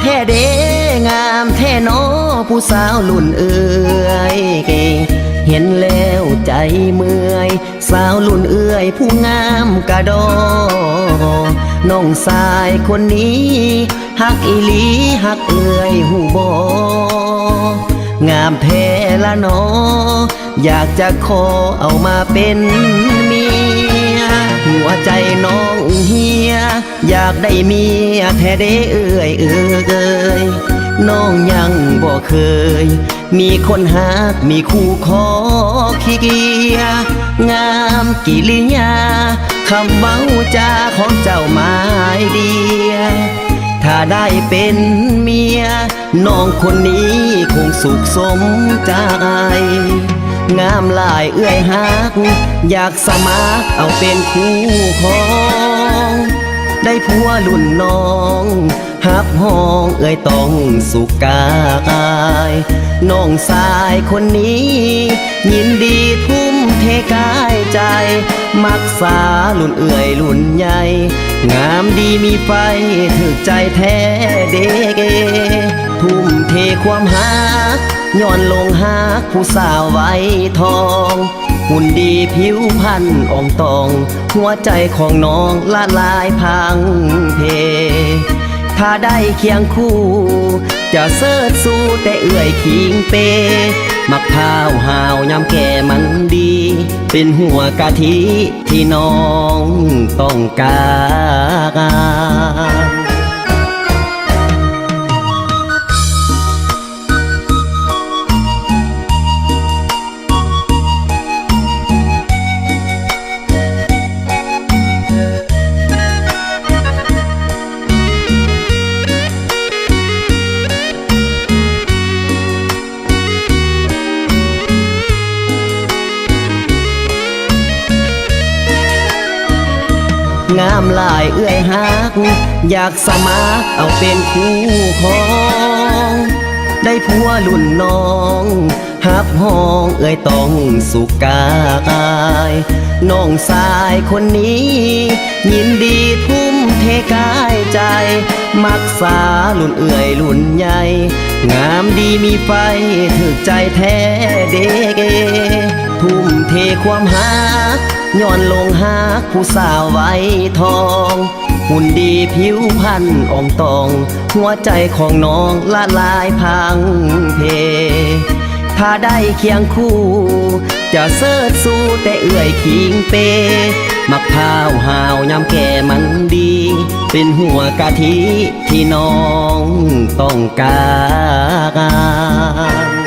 ท้เด้งามแท้น้อผู้สาวรุ่นเอ่ยเห็นแล้วใจเมื่อยสาวรุ่นเอ่ยผู้งามกะดอน้องสายคนนี้ฮักอีหลีฮักเอ่ยหูบองามแท้ละน้ออยากจะขอเอามาเป็นเมียหัวใจน้องเฮียอยากได้เมียแท้เด้เอ่ยน้องยังบ่เคยมีคนฮักมีคู่ขอขี้เกียจงามกิริยาคำเว้าจาของเจ้าหมายเดียถ้าได้เป็นเมียน้องคนนี้คงสุขสมใจงามหลายเอื้อยฮักอยากสมัครเอาเป็นคู่ของได้ผัวรุ่นน้องฮักห้องเอ่ยต้องสุขกายน้องสายคนนี้ยินดีทุ่มเทกายใจมักษารุ่นเอ่ยรุ่นใหญ่งามดีมีไฟถึกใจแท้เด็กทุ่มเทความฮักย้อนลงฮักผู้สาวไว้ทองหุ่นดีผิวพรรณอ่องตองหัวใจของน้องละลายพังเพถ้าได้เคียงคู่จะเสิร์ชสู้แต่เอื่อยคิงเปมักพร้าวหาวยำแก่มันดีเป็นหัวกะทิที่น้องต้องการงามหลายเอื้อยฮักอยากสมัครเอาเป็นคู่ของได้ผัวรุ่นน้องฮักห้องเอื้อยต้องสุขกายน้องสายคนนี้ยินดีทุ่มเทกายใจมักษารุ่นเอื้อยรุ่นใหญ่งามดีมีไฟถึกใจแท้เด็กทุ่มเทความฮักย้อนลงฮักผู้สาวไว้ทองหุ่นดีผิวพรรณอ่องตองหัวใจของน้องละลายพังเพถ้าได้เคียงคู่จะเสิร์ชสู้แต่เอื่อยคิงเปมักพร้าวหาวยำแก่มันดีเป็นหัวกะทิที่น้องต้องการ